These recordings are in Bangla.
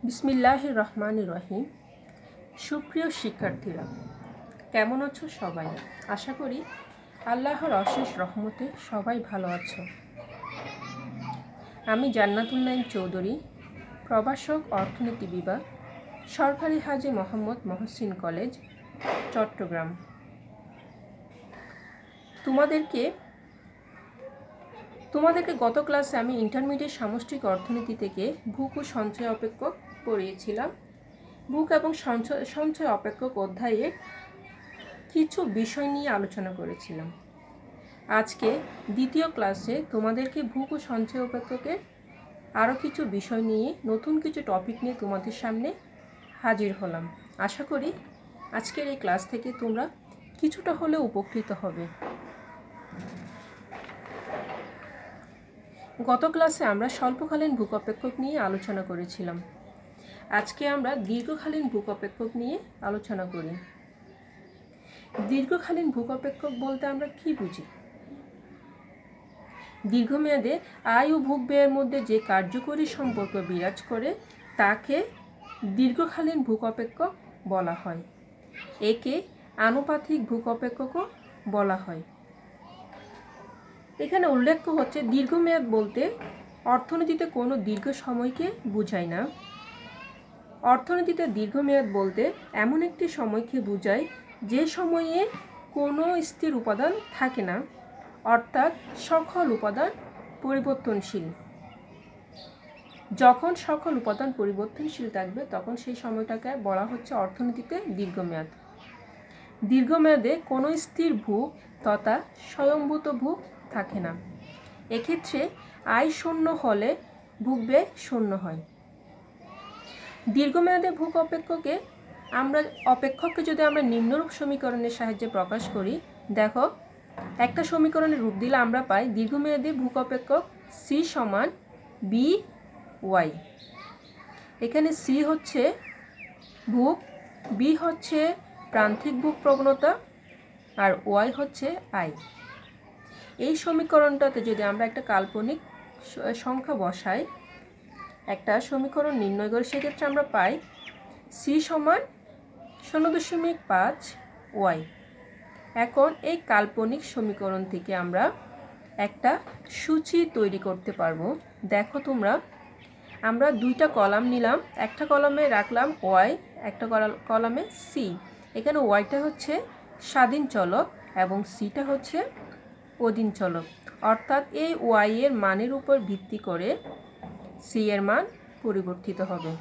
বিসমিল্লাহির রহমানির রহিম। সুপ্রিয় শিক্ষার্থীরা, কেমন আছো সবাই? আশা করি আল্লাহর অশেষ রহমতে সবাই ভালো আছো। আমি জান্নাতুল নাইম চৌধুরী, প্রভাষক, অর্থনীতি বিভাগ, সরকারি হাজী মোহাম্মদ মহসিন কলেজ, চট্টগ্রাম। তোমাদেরকে গত ক্লাসে আমি ইন্টারমিডিয়েট সামষ্টিক অর্থনীতি থেকে ভূক ও সঞ্চয় অপেক্ষক পড়িয়েছিলাম। ভূক এবং সঞ্চয় অপেক্ষক অধ্যায়ে কিছু বিষয় নিয়ে আলোচনা করেছিলাম। আজকে দ্বিতীয় ক্লাসে তোমাদেরকে ভূক ও সঞ্চয় অপেক্ষকের আরও কিছু বিষয় নিয়ে, নতুন কিছু টপিক নিয়ে তোমাদের সামনে হাজির হলাম। আশা করি আজকের এই ক্লাস থেকে তোমরা কিছুটা হলেও উপকৃত হবে। গত ক্লাসে আমরা স্বল্পকালীন ভূক অপেক্ষক নিয়ে আলোচনা করেছিলাম। আজকে আমরা দীর্ঘকালীন ভূক অপেক্ষক নিয়ে আলোচনা করি। দীর্ঘকালীন ভূক অপেক্ষক বলতে আমরা কি বুঝি? দীর্ঘমেয়াদে আয় ও ভোগ ব্যয়ের মধ্যে যে কার্যকরী সম্পর্ক বিরাজ করে তাকে দীর্ঘকালীন ভূক অপেক্ষক বলা হয়। একে আনুপাতিক ভূক অপেক্ষকও বলা হয়। এখানে উল্লেখ্য হচ্ছে, দীর্ঘমেয়াদ বলতে অর্থনীতিতে কোনো দীর্ঘ সময়কে বোঝায় না। অর্থনীতিতে দীর্ঘমেয়াদ বলতে এমন একটি সময়কে বোঝায় যে সময়ে কোনো স্থির উপাদান থাকে না, অর্থাৎ সকল উপাদান পরিবর্তনশীল। যখন সকল উপাদান পরিবর্তনশীল থাকবে তখন সেই সময়টাকে বলা হচ্ছে অর্থনীতিতে দীর্ঘমেয়াদ। দীর্ঘমেয়াদে কোনো স্থির ভূক তথা স্বয়ংভূত ভূক থাকে না। এক্ষেত্রে আয় শূন্য হলে ভোগ ব্যয় শূন্য হয়। দীর্ঘমেয়াদে ভূক অপেক্ষককে যদি আমরা নিম্নরূপ সমীকরণের সাহায্যে প্রকাশ করি, দেখো একটা সমীকরণের রূপ দিলে আমরা পাই দীর্ঘমেয়াদী ভূক অপেক্ষক সি সমান বি ওয়াই। এখানে সি হচ্ছে ভূক, বি হচ্ছে প্রান্তিক ভূক প্রবণতা, আর ওয়াই হচ্ছে আয়। এই সমীকরণটাতে যদি আমরা একটা কাল্পনিক সংখ্যা বসাই, একটা সমীকরণ নির্ণয় করি, সেক্ষেত্রে আমরা পাই সি সমান 0.5 ওয়াই। এখন এই কাল্পনিক সমীকরণ থেকে আমরা একটা সূচি তৈরি করতে পারবো। দেখো তোমরা, আমরা দুইটা কলাম নিলাম, একটা কলামে রাখলাম ওয়াই, একটা কলামে সি। এখানে ওয়াইটা হচ্ছে স্বাধীন চলক এবং সিটা হচ্ছে অধীন চলক, অর্থাৎ এই ওয়াই এর মানের উপর ভিত্তি করে সি এর মান পরিবর্তিত হবে।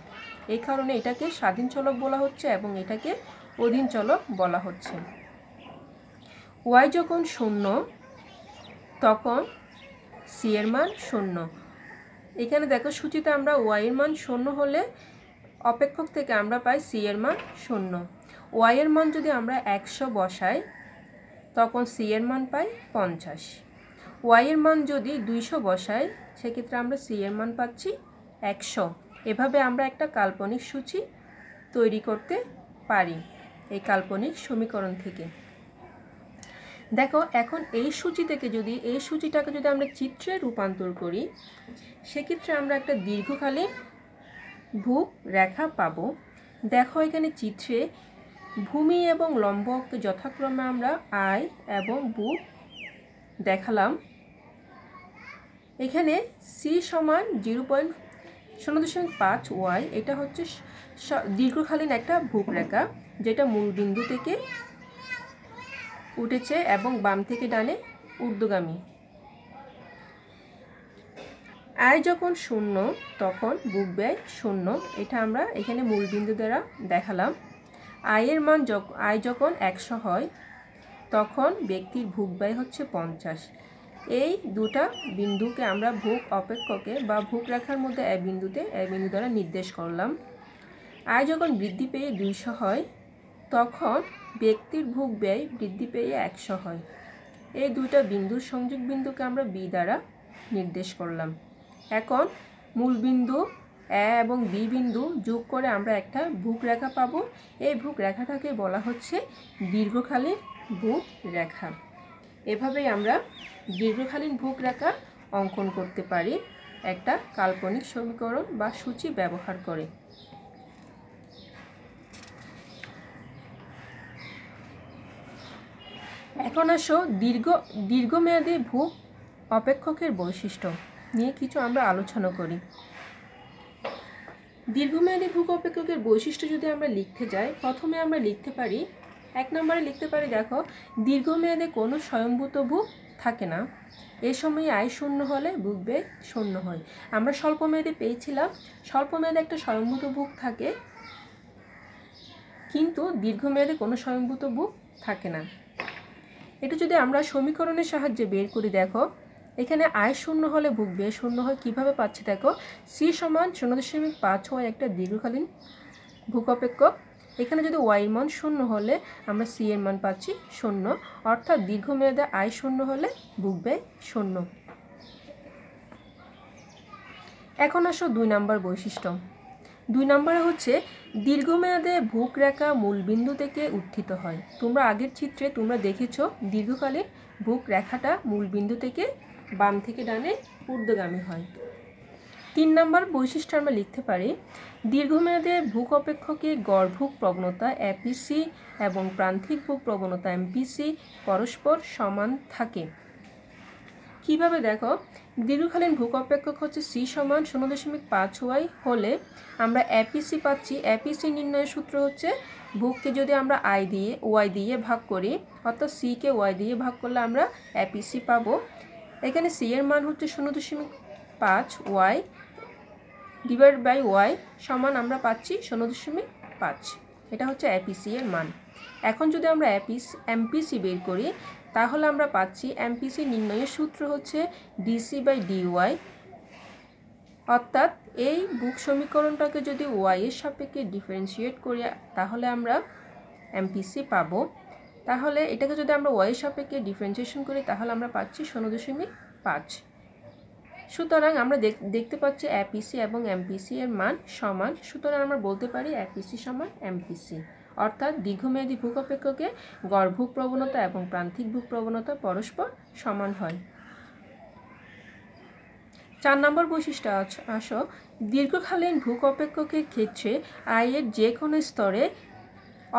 এই কারণে এটাকে স্বাধীন চলক বলা হচ্ছে এবং এটাকে অধীন চলক বলা হচ্ছে। ওয়াই যখন 0 তখন সি এর মান 0। এখানে দেখো সূচিতে আমরা ওয়াই এর মান 0 হলে অপেক্ষক থেকে আমরা পাই সি এর মান 0। ওয়াই এর মান যদি আমরা 100 বসাই তখন সি এর মান পাই 50। ওয়াই এর মান যদি 200 বসাই সেক্ষেত্রে আমরা সি এর মান পাচ্ছি 100। এভাবে আমরা একটা কাল্পনিক সূচি তৈরি করতে পারি এই কাল্পনিক সমীকরণ থেকে। দেখো এখন এই সূচিটাকে যদি আমরা চিত্রে রূপান্তর করি, সেক্ষেত্রে আমরা একটা দীর্ঘকালীন ভূক রেখা পাবো। দেখো এখানে চিত্রে ভূমি এবং লম্ব অক্ষে যথাক্রমে আমরা আয় এবং ভূক দেখালাম। এখানে সি সমান 0.5 ওয়াই, এটা হচ্ছে দীর্ঘকালীন একটা ভূক রেখা যেটা মূল বিন্দু থেকে উঠেছে এবং বাম থেকে ডানে ঊর্ধ্বগামী। আয় যখন 0 তখন ভোগ ব্যয় 0, এটা আমরা এখানে মূল বিন্দু দ্বারা দেখালাম। আয় যখন 100 হয় তখন ব্যক্তির ভোগ ব্যয় হচ্ছে 50। এই দুটা বিন্দুকে আমরা ভোগ অপেক্ষকে বা ভোগ রেখার মধ্যে এ বিন্দু দ্বারা নির্দেশ করলাম। আয় যখন বৃদ্ধি পেয়ে 200 হয় তখন ব্যক্তির ভোগ ব্যয় বৃদ্ধি পেয়ে 100 হয়। এই দুটা বিন্দুর সংযোগ বিন্দুকে আমরা বি দ্বারা নির্দেশ করলাম। এখন মূল বিন্দু এ এবং বি বিন্দু যোগ করে আমরা একটা ভূক রেখা পাবো। এই ভূক রেখাটাকে বলা হচ্ছে দীর্ঘকালীন ভূক রেখা। এভাবেই আমরা দীর্ঘকালীন ভূক রেখা অঙ্কন করতে পারি একটা কাল্পনিক সমীকরণ বা সূচি ব্যবহার করে। এখন আসো দীর্ঘমেয়াদী ভূ অপেক্ষকের বৈশিষ্ট্য নিয়ে কিছু আমরা আলোচনা করি। দীর্ঘমেয়াদী ভূ অপেক্ষকের বৈশিষ্ট্য যদি আমরা লিখতে যাই, প্রথমে আমরা লিখতে পারি, 1 নম্বরে লিখতে পারি, দেখো দীর্ঘমেয়াদে কোনো স্বয়ংভূত ভূ থাকে না। এ সময়ে আয় শূন্য হলে ভূ ব্যয় শূন্য হয়। আমরা স্বল্পমেয়াদে পেয়েছিলাম স্বল্পমেয়াদে একটা স্বয়ংভূত ভূ থাকে, কিন্তু দীর্ঘমেয়াদে কোনো স্বয়ংভূত ভূ থাকে না। এটা যদি আমরা সমীকরণের সাহায্যে বের করি, দেখো এখানে আয় শূন্য হলে ভূ ব্যয় শূন্য হয়। কীভাবে পাচ্ছি দেখো, সি সমান 0.5 হয় একটা দীর্ঘকালীন ভূ অপেক্ষক। এখানে যদি ওয়াই মান শূন্য হলে আমরা সি এর মান পাচ্ছি শূন্য, অর্থাৎ দীর্ঘমেয়াদে আয় শূন্য হলে ভূ ব্যয় শূন্য। এখন আসো 2 নম্বর বৈশিষ্ট্য। 2 নম্বরে হচ্ছে দীর্ঘমেয়াদে ভূরেখা মূলবিন্দু থেকে উত্থিত হয়। তোমরা আগের চিত্রে তোমরা দেখেছো দীর্ঘকালীন ভূরেখাটা মূলবিন্দু থেকে বাম থেকে ডানে ঊর্ধ্বগামী হয়। 3 নম্বর বৈশিষ্ট্য আমরা লিখতে পারি, দীর্ঘমেয়াদে ভূ অপেক্ষকে গড় ভূ প্রবণতা এপিসি এবং প্রান্তিক ভূ প্রবণতা এমপিসি পরস্পর সমান থাকে। কিভাবে দেখো, দীর্ঘকালীন ভূ অপেক্ষক হচ্ছে সি সমান 0.5 ওয়াই হলে আমরা এপিসি পাচ্ছি। এপিসি নির্ণয়ের সূত্র হচ্ছে ভূকে যদি আমরা আই দিয়ে ওয়াই দিয়ে ভাগ করি, অর্থাৎ সিকে ওয়াই দিয়ে ভাগ করলে আমরা এপিসি পাবো। এখানে সি এর মান হচ্ছে 0.5 ওয়াই ডিভাইড বাই ওয়াই সমান আমরা পাচ্ছি 0.5। এটা হচ্ছে এপিসি এর মান। এখন যদি আমরা এমপিসি বের করি, তাহলে আমরা পাচ্ছি এমপিসি নির্ণয়ের সূত্র হচ্ছে ডিসি বাই ডিওয়াই, অর্থাৎ এই বুক সমীকরণটাকে যদি ওয়াই এর সাপেক্ষে ডিফারেন্সিয়েট করি তাহলে আমরা এমপিসি পাবো। তাহলে এটাকে যদি আমরা ওয়াই এর সাপেক্ষে ডিফারেন্সিয়েশন করি তাহলে আমরা পাচ্ছি 0.5। সুতরাং আমরা দেখতে পাচ্ছি এপিসি এবং এমপিসি এর মান সমান। সুতরাং আমরা বলতে পারি এপিসি সমান এমপিসি, অর্থাৎ দীর্ঘমেয়াদী ভূ অপেক্ষকে গড় ভূ প্রবণতা এবং প্রান্তিক ভূ প্রবণতা পরস্পর সমান হয়। 4 নম্বর বৈশিষ্ট্য আসো দীর্ঘকালীন ভূ অপেক্ষকের ক্ষেত্রে আয়ের যে কোনো স্তরে,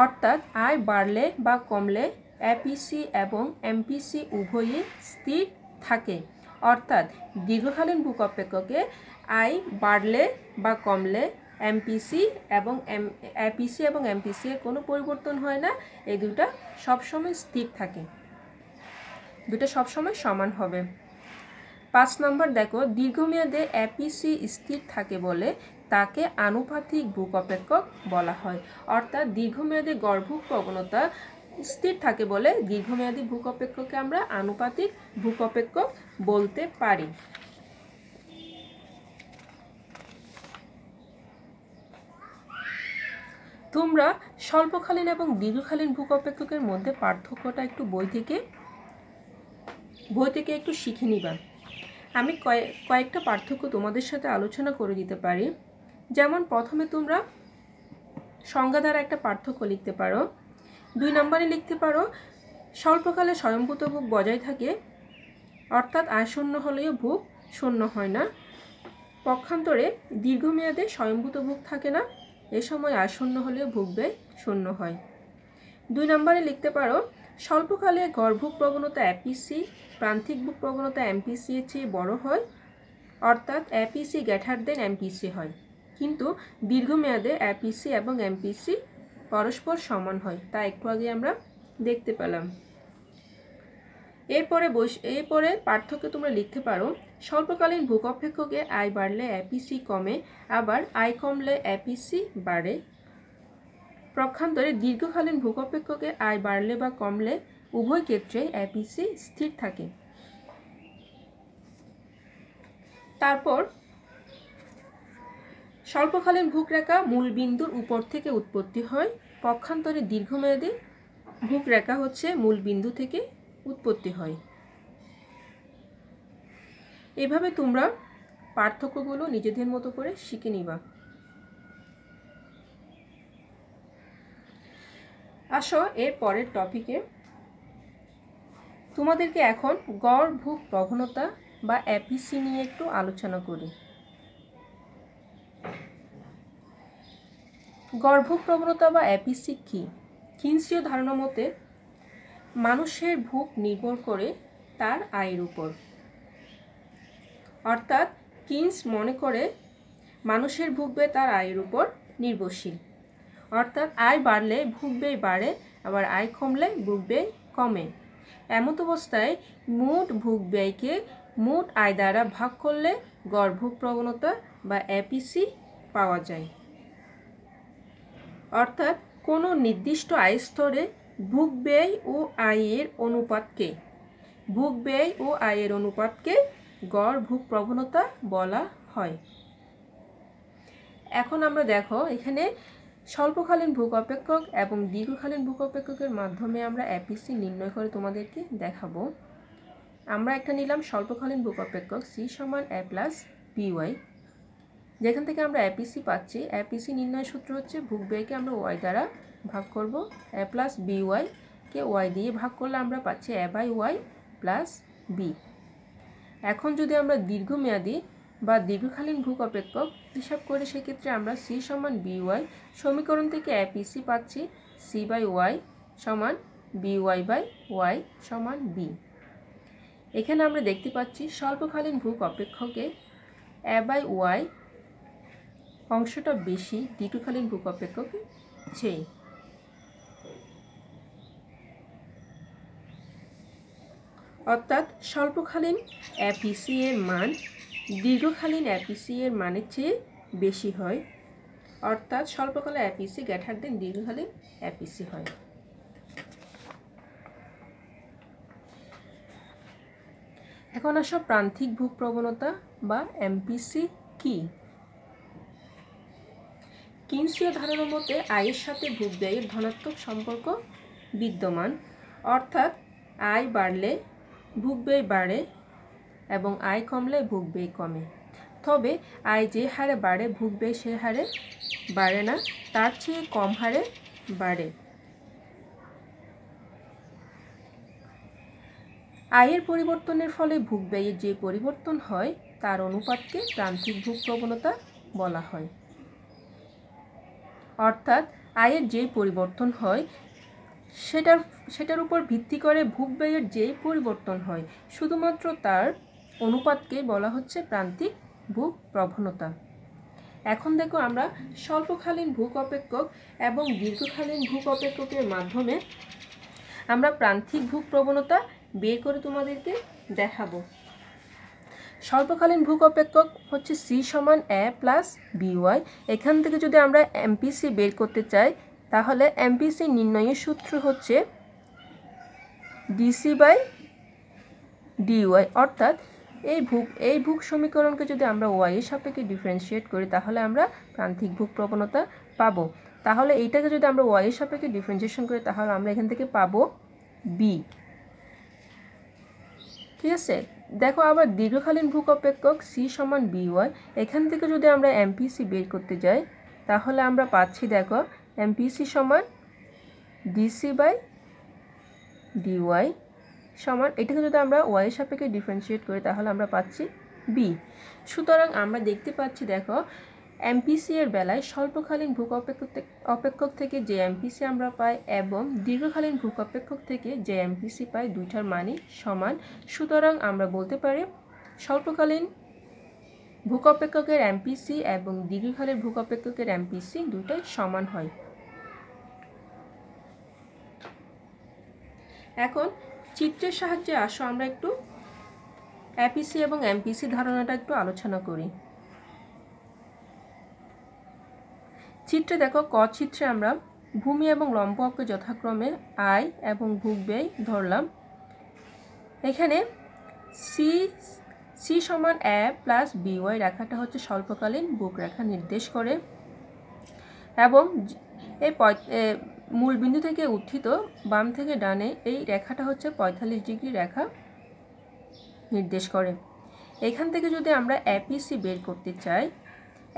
অর্থাৎ আয় বাড়লে বা কমলে এপিসি এবং এমপিসি উভয়ই স্থির থাকে। অর্থাৎ দীর্ঘকালীন ভূ অপেক্ষকে আয় বাড়লে বা কমলে এমপিসি এবং এমপিসি এর কোনো পরিবর্তন হয় না। এই দুটো সবসময় স্থির থাকে, দুটো সবসময় সমান হবে। 5 নম্বর দেখো, দীর্ঘমেয়াদে এপিসি স্থির থাকে বলে তাকে আনুপাতিক ভূ অপেক্ষক বলা হয়। অর্থাৎ দীর্ঘমেয়াদী গড় ভূ প্রবণতা স্থির থাকে বলে দীর্ঘমেয়াদী ভূ অপেক্ষককে আমরা আনুপাতিক ভূ অপেক্ষক বলতে পারি। তোমরা স্বল্পকালীন এবং দীর্ঘকালীন ভূ অপেক্ষকের মধ্যে পার্থক্যটা একটু বই থেকে একটু শিখে নিবা। আমি কয়েকটা পার্থক্য তোমাদের সাথে আলোচনা করে দিতে পারি। যেমন প্রথমে তোমরা সংজ্ঞা দ্বারা একটা পার্থক্য লিখতে পারো। 2 নম্বরে লিখতে পারো, স্বল্পকালে স্বয়ংভূত ভূ বজায় থাকে, অর্থাৎ আয় শূন্য হলেও ভূ শূন্য হয় না। পক্ষান্তরে দীর্ঘমেয়াদে স্বয়ংভূত ভূ থাকে না, এ সময় আয় শূন্য হলেও ভূ ব্যয় শূন্য হয়। 2 নম্বরে লিখতে পারো, স্বল্পকালে গড় ভূ প্রবণতা এপিসি প্রান্তিক ভূ প্রবণতা এমপিসি এর চেয়ে বড় হয়, অর্থাৎ এপিসি গ্রেটার দেন এমপিসি হয়, কিন্তু দীর্ঘমেয়াদে এপিসি এবং এমপিসি পরস্পর সমান হয়। তা একটু আগে আমরা দেখতে পেলাম। এরপরে পার্থক্য তোমরা লিখতে পারো, স্বল্পকালীন ভূ অপেক্ষকে আয় বাড়লে এপিসি কমে, আবার আয় কমলে এপিসি বাড়ে। পক্ষান্তরে দীর্ঘকালীন ভূ অপেক্ষকে আয় বাড়লে বা কমলে উভয় ক্ষেত্রে এপিসি স্থির থাকে। তারপর স্বল্পকালীন ভূরেখা মূল বিন্দুর উপর থেকে উৎপত্তি হয়, পক্ষান্তরে দীর্ঘমেয়াদী ভূরেখা হচ্ছে মূল বিন্দু থেকে উৎপত্তি হয়। এভাবে তোমরা পার্থক্যগুলো নিজেদের মতো করে শিখে নিবা। আসো এর পরের টপিকে, তোমাদেরকে এখন গড় ভূ প্রবণতা বা এপিসি নিয়ে একটু আলোচনা করি। গড় ভূ প্রবণতা বা এপিসি কি? কিনসীয় ধারণা মতে মানুষের ভোগ নির্ভর করে তার আয়ের উপর। অর্থাৎ কিন্স মনে করে মানুষের ভোগ ব্যয় তার আয়ের উপর নির্ভরশীল। অর্থাৎ আয় বাড়লে ভোগ ব্যয় বাড়ে, আবার আয় কমলে ভোগ ব্যয় কমে। এমত অবস্থায় মোট ভোগ ব্যয়কে মোট আয় দ্বারা ভাগ করলে গড় ভোগ প্রবণতা বা এপিসি পাওয়া যায়। অর্থাৎ কোনো নির্দিষ্ট আয় স্তরে ভোগ ব্যয় ও আয়ের অনুপাতকে গড় ভোগ প্রবণতা বলা হয়। এখন আমরা দেখো এখানে স্বল্পকালীন ভোগ অপেক্ষক এবং দীর্ঘকালীন ভোগ অপেক্ষকের মাধ্যমে আমরা এপিসি নির্ণয় করে তোমাদেরকে দেখাবো। আমরা একটা নিলাম স্বল্পকালীন ভোগ অপেক্ষক সি সমান এ প্লাস বিওয়াই, যেখান থেকে আমরা এপিসি পাচ্ছি। এপিসি নির্ণয় সূত্র হচ্ছে ভোগ ব্যয়কে আমরা ওয়াই দ্বারা ভাগ করব। এ প্লাস বিওয়াইকে ওয়াই দিয়ে ভাগ করলে আমরা পাচ্ছি এ বাই ওয়াই প্লাস বি। এখন যদি আমরা দীর্ঘমেয়াদী বা দীর্ঘকালীন ভোগ অপেক্ষক হিসাব করি, সেক্ষেত্রে আমরা সি সমান বিওয়াই সমীকরণ থেকে এপিসি পাচ্ছি সি বাই ওয়াই সমান বিওয়াই বাই ওয়াই সমান বি। এখানে আমরা দেখতে পাচ্ছি স্বল্পকালীন ভোগ অপেক্ষকে এ বাই ওয়াই অংশটা বেশি দীর্ঘকালীন ভোগ অপেক্ষকে চেয়ে। অর্থাৎ স্বল্পকালীন এপিসি এর মান দীর্ঘকালীন এপিসি এর মানের চেয়ে বেশি হয়। অর্থাৎ স্বল্পকালীন এপিসি গ্রেটার দেন দীর্ঘকালীন এপিসি হয়। এখন আসো প্রান্তিক ভোগ প্রবণতা বা এমপিসি কি। কিন্সীয় ধারণা মতে আয়ের সাথে ভোগ ব্যয়ের ধনাত্মক সম্পর্ক বিদ্যমান। অর্থাৎ আয় বাড়লে ভোগ ব্যয় বাড়ে এবং আয় কমলে ভোগ ব্যয় কমে। তবে আয় যে হারে বাড়ে ভোগ ব্যয় সে হারে বাড়ে না, তার চেয়ে কম হারে বাড়ে। আয়ের পরিবর্তনের ফলে ভোগ ব্যয়ের যে পরিবর্তন হয় তার অনুপাতকে প্রান্তিক ভোগ প্রবণতা বলা হয়। অর্থাৎ আয়ের যে পরিবর্তন হয় সেটার উপর ভিত্তি করে ভোগ ব্যয়ের যে পরিবর্তন হয় শুধুমাত্র তার অনুপাতকে বলা হচ্ছে প্রান্তিক ভোগ প্রবণতা। এখন দেখো আমরা স্বল্পকালীন ভোগ অপেক্ষক এবং দীর্ঘকালীন ভোগ অপেক্ষকের মাধ্যমে আমরা প্রান্তিক ভোগ প্রবণতা বের করে তোমাদেরকে দেখাবো। স্বল্পকালীন ভোগ অপেক্ষক হচ্ছে সি সমান এ প্লাস বিওয়াই। এখান থেকে যদি আমরা এমপিসি বের করতে চাই তাহলে এমপিসি নির্ণয়ের সূত্র হচ্ছে ডিসি বাই ডিওয়াই। অর্থাৎ এই ভোগ সমীকরণকে যদি আমরা ওয়াই এর সাপেক্ষে ডিফারেন্সিয়েট করি তাহলে আমরা প্রান্তিক ভোগ প্রবণতা পাবো। তাহলে এইটাকে যদি আমরা ওয়াই এর সাপেক্ষে ডিফারেন্সিয়েশন করি তাহলে আমরা এখান থেকে পাবো বি। ঠিক আছে, দেখো আবার দীর্ঘকালীন ভোগ অপেক্ষক সি সমান বিওয়াই। এখান থেকে যদি আমরা এমপিসি বের করতে যাই তাহলে আমরা পাচ্ছি দেখো এমপিসি সমান ডিসি বাই ডিওয়াই সমান, এটাকে যদি আমরা ওয়াই এর সাপেক্ষে ডিফারেন্সিয়েট করি তাহলে আমরা পাচ্ছি বি। সুতরাং আমরা দেখতে পাচ্ছি দেখো এমপিসি এর বেলায় স্বল্পকালীন ভোগ অপেক্ষক থেকে যে এমপিসি আমরা পাই এবং দীর্ঘকালীন ভোগ অপেক্ষক থেকে যে এমপিসি পাই দুইটার মানই সমান। সুতরাং আমরা বলতে পারি স্বল্পকালীন ভোগ অপেক্ষকের এমপিসি এবং দীর্ঘকালীন ভোগ অপেক্ষকের এমপিসি দুটাই সমান হয়। এখন চিত্রের সাহায্যে আসো আমরা একটু এপিসি এবং এমপিসি ধারণাটা একটু আলোচনা করি। চিত্রে দেখো ক চিত্রে আমরা ভূমি এবং লম্ব অক্ষে যথাক্রমে আয় এবং ভোগ ব্যয় ধরলাম। এখানে সি সমান এ প্লাস বিওয়াই রেখাটা হচ্ছে স্বল্পকালীন ভোগ রেখা নির্দেশ করে এবং এই মূল বিন্দু থেকে উত্থিত বাম থেকে ডানে এই রেখাটা হচ্ছে 45 ডিগ্রি রেখা নির্দেশ করে। এখান থেকে যদি আমরা এপিসি বের করতে চাই,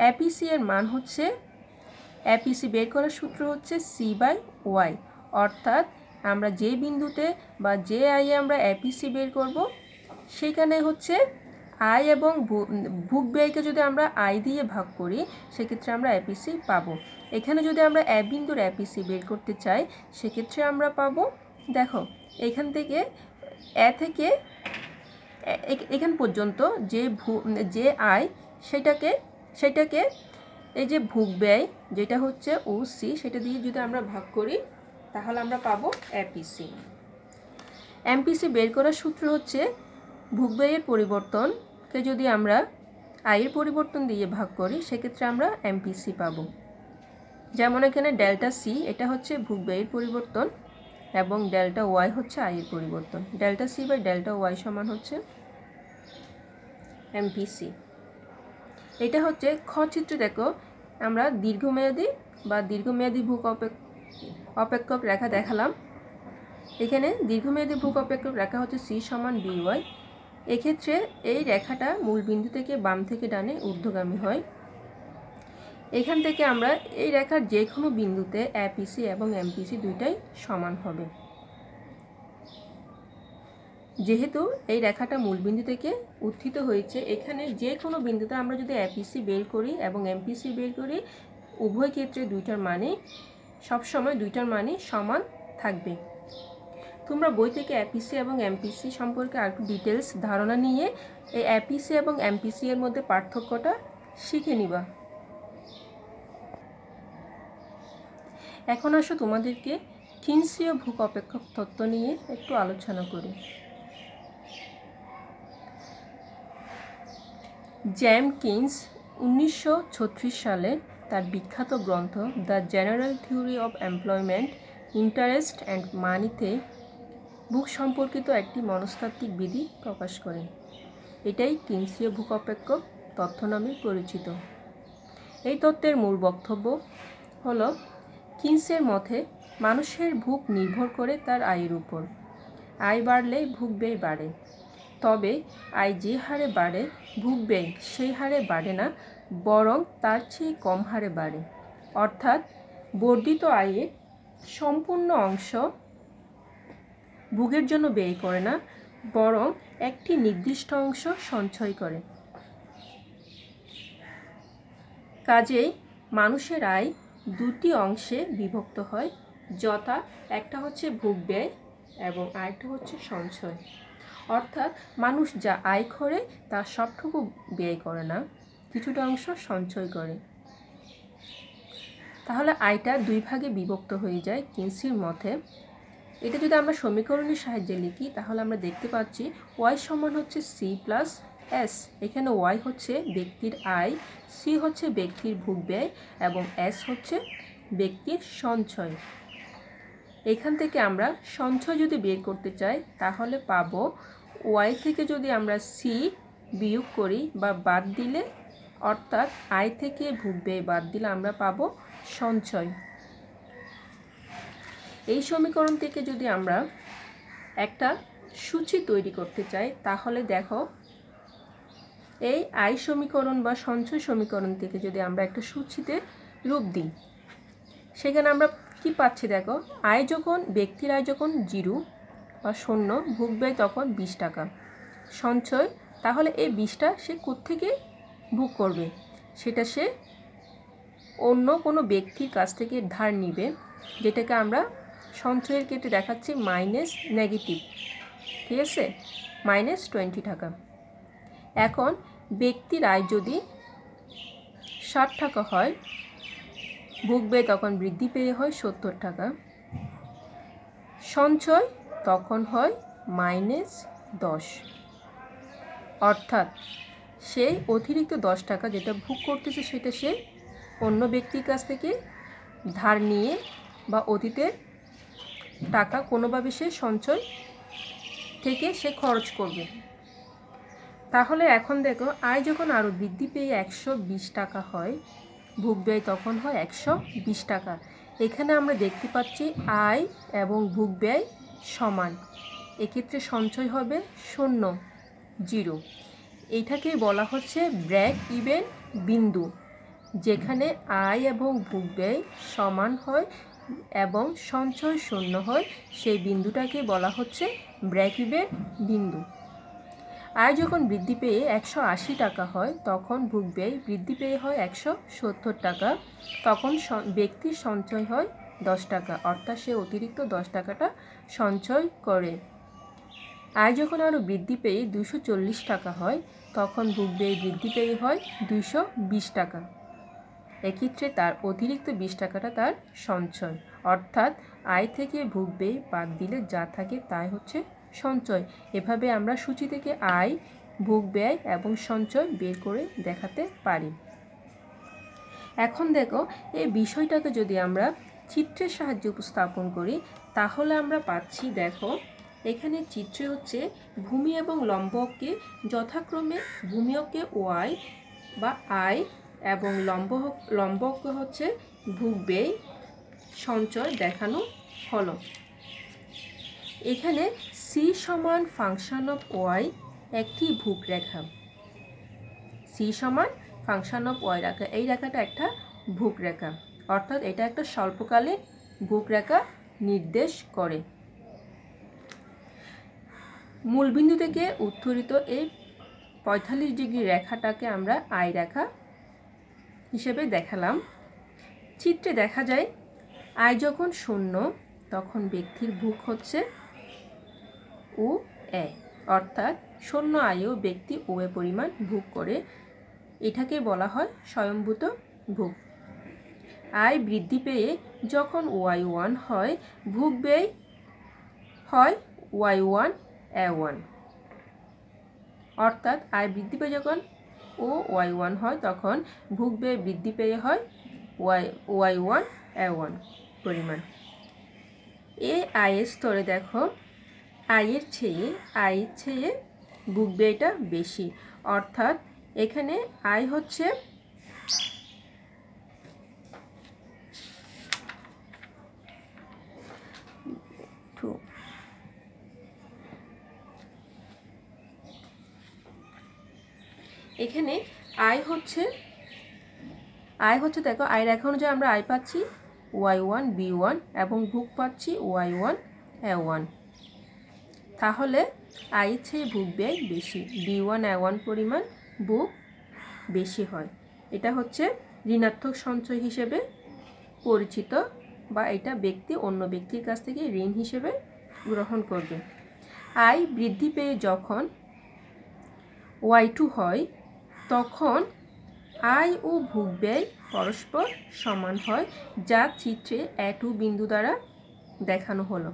এপিসি এর মান হচ্ছে, এপিসি বের করার সূত্র হচ্ছে সি বাই ওয়াই। অর্থাৎ আমরা যে বিন্দুতে বা যে আয়ে আমরা এপিসি বের করব সেখানে হচ্ছে আয় এবং ভোগ ব্যয়কে যদি আমরা আয় দিয়ে ভাগ করি সেক্ষেত্রে আমরা এপিসি পাবো। এখানে যদি আমরা এ বিন্দুর এপিসি বের করতে চাই সেক্ষেত্রে আমরা পাবো দেখো এখান থেকে এ থেকে এখান পর্যন্ত যে আয় সেটাকে এই যে ভোগ ব্যয় যেটা হচ্ছে OC সেটা দিয়ে যদি আমরা ভাগ করি তাহলে আমরা পাবো এপিসি। এমপিসি বের করার সূত্র হচ্ছে ভোগ ব্যয়ের পরিবর্তনকে যদি আমরা আয়ের পরিবর্তন দিয়ে ভাগ করি সেক্ষেত্রে আমরা এমপিসি পাবো। যেমন এখানে ডেল্টা সি এটা হচ্ছে ভোগ ব্যয়ের পরিবর্তন এবং ডেল্টা ওয়াই হচ্ছে আয়ের পরিবর্তন। Delta C by delta Y সমান হচ্ছে এমপিসি। এটা হচ্ছে খ চিত্রে দেখো আমরা দীর্ঘমেয়াদী ভোগ অপেক্ষক রেখা দেখালাম। এখানে দীর্ঘমেয়াদী ভোগ অপেক্ষক রেখা হচ্ছে সি সমান BY। এক্ষেত্রে এই রেখাটা মূল বিন্দু থেকে বাম থেকে ডানে ঊর্ধ্বগামী হয়। এখান থেকে আমরা এই রেখার যে কোনো বিন্দুতে এপিসি এবং এমপিসি দুইটাই সমান হবে। যেহেতু এই রেখাটা মূল বিন্দু থেকে উত্থিত হয়েছে, এখানে যে কোনো বিন্দুতে আমরা যদি এপিসি বের করি এবং এমপিসি বের করি উভয় ক্ষেত্রে সবসময় দুইটার মানই সমান থাকবে। তোমরা বই থেকে এপিসি এবং এমপিসি সম্পর্কে আর একটু ডিটেলস ধারণা নিয়ে এই এপিসি এবং এমপিসি এর মধ্যে পার্থক্যটা শিখে নিবা। এখন আসো তোমাদেরকে কিনসীয় ভোগ অপেক্ষক তত্ত্ব নিয়ে একটু আলোচনা করি। জেমস কিনস 1936 সালে তার বিখ্যাত গ্রন্থ the general theory of employment, interest and মানিতে ভোগ সম্পর্কিত একটি মনস্তাত্ত্বিক বিধি প্রকাশ করেন। এটাই কিনসীয় ভোগ অপেক্ষক তত্ত্ব নামে পরিচিত। এই তত্ত্বের মূল বক্তব্য হলো কিনসের মতে মানুষের ভোগ নির্ভর করে তার আয়ের উপর। আয় বাড়লে ভোগ ব্যয় বাড়ে, তবে আয় যে হারে বাড়ে ভোগ ব্যয় সেই হারে বাড়ে না, বরং তার চেয়ে কম হারে বাড়ে। অর্থাৎ বর্ধিত আয়ের সম্পূর্ণ অংশ ভোগের জন্য ব্যয় করে না, বরং একটি নির্দিষ্ট অংশ সঞ্চয় করে। কাজেই মানুষের আয় দুটি অংশে বিভক্ত হয়, যথা একটা হচ্ছে ভোগ ব্যয় এবং আরেকটা হচ্ছে সঞ্চয়। অর্থাৎ মানুষ যা আয় করে তার সবটুকু ব্যয় করে না, কিছুটা অংশ সঞ্চয় করে। তাহলে আয়টা দুই ভাগে বিভক্ত হয়ে যায় কিনসির মতে। এটা যদি আমরা সমীকরণের সাহায্যে লিখি তাহলে আমরা দেখতে পাচ্ছি ওয়াই সমান হচ্ছে সি প্লাস এস। এখানে ওয়াই হচ্ছে ব্যক্তির আয়, সি হচ্ছে ব্যক্তির ভোগ ব্যয় এবং এস হচ্ছে ব্যক্তির সঞ্চয়। এখান থেকে আমরা সঞ্চয় যদি বের করতে চাই তাহলে পাবো ওয়াই থেকে যদি আমরা সি বিয়োগ করি বা বাদ দিলে, অর্থাৎ আয় থেকে ভোগ ব্যয় বাদ দিলে আমরা পাবো সঞ্চয়। এই সমীকরণ থেকে যদি আমরা একটা সূচি তৈরি করতে চাই তাহলে দেখো এই আয় সমীকরণ বা সঞ্চয় সমীকরণ থেকে যদি আমরা একটা সূচিতে রূপ দিই সেখানে আমরা কি পাচ্ছি দেখো, ব্যক্তির আয় যখন 0 বা 0, ভোগ ব্যয় তখন 20 টাকা। সঞ্চয়, তাহলে এই 20টা সে কোত্থেকে ভোগ করবে, সেটা সে অন্য কোনো ব্যক্তির কাছ থেকে ধার নিবে, যেটাকে আমরা সঞ্চয়ের ক্ষেত্রে দেখাচ্ছি মাইনাস নেগেটিভ, ঠিক আছে, -20 টাকা। এখন ব্যক্তির আয় যদি 60 টাকা হয়, ভোগ ব্যয় তখন বৃদ্ধি পেয়ে হয় 70 টাকা, সঞ্চয় তখন হয় -10। অর্থাৎ সেই অতিরিক্ত 10 টাকা যেটা ভোগ করতেছে সেটা সে অন্য ব্যক্তির কাছ থেকে ধার নিয়ে বা অতীতের টাকা কোনোভাবে সে সঞ্চয় থেকে সে খরচ করবে। তাহলে এখন দেখো আয় যখন আরও বৃদ্ধি পেয়ে 120 টাকা হয়, ভোগ ব্যয় তখন হয় 120 টাকা। এখানে আমরা দেখতে পাচ্ছি আয় এবং ভোগ ব্যয় সমান, এক্ষেত্রে সঞ্চয় হবে 0। এইটাকেই বলা হচ্ছে ব্রেক ইভেন বিন্দু, যেখানে আয় এবং ভোগ ব্যয় সমান হয় এবং সঞ্চয় 0 হয়, সেই বিন্দুটাকে বলা হচ্ছে ব্রেক ইভেন বিন্দু। আয় যখন বৃদ্ধি পেয়ে 180 টাকা হয় তখন ভোগ ব্যয় বৃদ্ধি পেয়ে হয় 170 টাকা, তখন ব্যক্তির সঞ্চয় হয় 10 টাকা, অর্থাৎ সে অতিরিক্ত 10 টাকাটা সঞ্চয় করে। আয় যখন আরও বৃদ্ধি পেয়ে 240 টাকা হয়, তখন ভোগ ব্যয় বৃদ্ধি পেয়ে হয় 220 টাকা। এক্ষেত্রে তার অতিরিক্ত 20 টাকাটা তার সঞ্চয়, অর্থাৎ আয় থেকে ভোগ ব্যয় বাদ দিলে যা থাকে তাই হচ্ছে সঞ্চয়। এভাবে আমরা সূচি থেকে আয়, ভোগ ব্যয় এবং সঞ্চয় বের করে দেখাতে পারি। এখন দেখো, এই বিষয়টাকে যদি আমরা চিত্রের সাহায্যে উপস্থাপন করি তাহলে আমরা পাচ্ছি, দেখো এখানে চিত্রে হচ্ছে ভূমি এবং লম্বকে যথাক্রমে ভূমিকে ওয়াই বা আয় এবং লম্বকে হচ্ছে ভোগ ব্যয় সঞ্চয় দেখানো হলো। এখানে সি সমান ফাংশন অফ ওয়াই একটি ভোগ রেখা। সি সমান ফাংশন অফ ওয়াই রেখা, এই রেখাটা একটা ভোগ রেখা, অর্থাৎ এটা একটা স্বল্পকালীন ভোগ রেখা নির্দেশ করে। মূলবিন্দু থেকে উত্তরিত এই 45 ডিগ্রি রেখাটাকে আমরা আয় রেখা হিসেবে দেখালাম। চিত্রে দেখা যায় আয় যখন 0 তখন ব্যক্তির ভোগ হচ্ছে ও এ, অর্থাৎ 0 আয়েও ব্যক্তি ও এ পরিমাণ ভোগ করে। এটাকে বলা হয় স্বয়ংভূত ভোগ। আয় বৃদ্ধি পেয়ে যখন y1 হয়, ভোগ ব্যয় হয় y1 a1, অর্থাৎ আয় বৃদ্ধি পেয়ে যখন ও y1 হয় তখন ভোগ ব্যয় বৃদ্ধি পেয়ে হয় y1 a1 পরিমাণ। এই আয়ের স্তরে দেখো আয়ের চেয়ে ভোগ ব্যয়টা বেশি, অর্থাৎ এখানে আয় হচ্ছে এখানে আয় হচ্ছে দেখো আয়ের রেখা অনুযায়ী আমরা আয় পাচ্ছি y1 b1 এবং ভোগ পাচ্ছি y1 a1, তাহলে আয়ের চেয়ে ভোগ ব্যয় বেশি, b1 a1 পরিমাণ ভোগ বেশি হয়। এটা হচ্ছে ঋণাত্মক সঞ্চয় হিসেবে পরিচিত, বা এটা ব্যক্তি অন্য ব্যক্তির কাছ থেকে ঋণ হিসেবে গ্রহণ করবে। আয় বৃদ্ধি পেয়ে যখন y2 হয় তখন আয় ও ভোগ ব্যয় পরস্পর সমান হয়, যা চিত্রে A2 বিন্দু দ্বারা দেখানো হলো।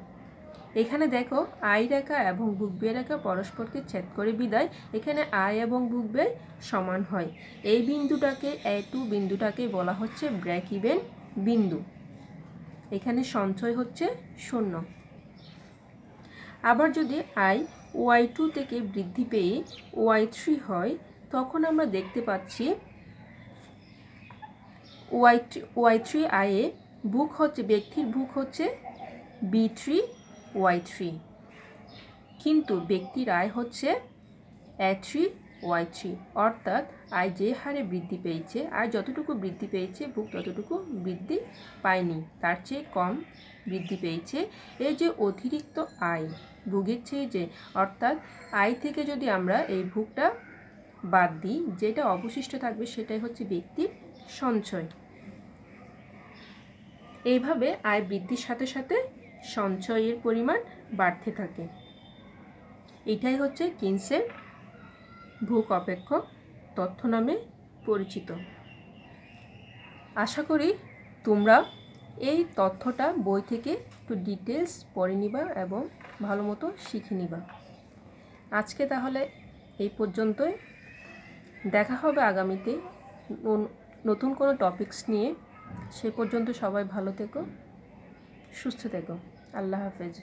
এখানে দেখো আয় রেখা এবং ভোগ ব্যয় রেখা পরস্পরকে ছেদ করে বিদায় এখানে আয় এবং ভোগ ব্যয় সমান হয়। এই বিন্দুটাকে A2 বিন্দুটাকে বলা হচ্ছে ব্রেক ইভেন বিন্দু। এখানে সঞ্চয় হচ্ছে 0। আবার যদি আয় y2 থেকে বৃদ্ধি পেয়ে y3 হয় তখন আমরা দেখতে পাচ্ছি y3 আয়ে ভোগ হচ্ছে ব্যক্তির ভোগ হচ্ছে b3 y3, কিন্তু ব্যক্তির আয় হচ্ছে a3 y3, অর্থাৎ আয় যে হারে বৃদ্ধি পেয়েছে, আয় যতটুকু বৃদ্ধি পেয়েছে ভোগ ততটুকু বৃদ্ধি পায়নি, তার চেয়ে কম বৃদ্ধি পেয়েছে। এই যে অতিরিক্ত আয় ভোগের চেয়ে যে, অর্থাৎ আয় থেকে যদি আমরা এই ভোগটা বাদ দিই, যেটা অবশিষ্ট থাকবে সেটাই হচ্ছে ব্যক্তির সঞ্চয়। এইভাবে আয় বৃদ্ধির সাথে সাথে সঞ্চয়ের পরিমাণ বাড়তে থাকে। এটাই হচ্ছে কিনসের ভোগ অপেক্ষক তথ্য নামে পরিচিত। আশা করি তোমরা এই তথ্যটা বই থেকে একটু ডিটেলস পড়ে নিবা এবং ভালো মতো শিখে নিবা। আজকে তাহলে এই পর্যন্তই, দেখা হবে আগামীতে নতুন কোনো টপিকস নিয়ে। সে পর্যন্ত সবাই ভালো থেকো, সুস্থ থেকো। আল্লাহ হাফেজ।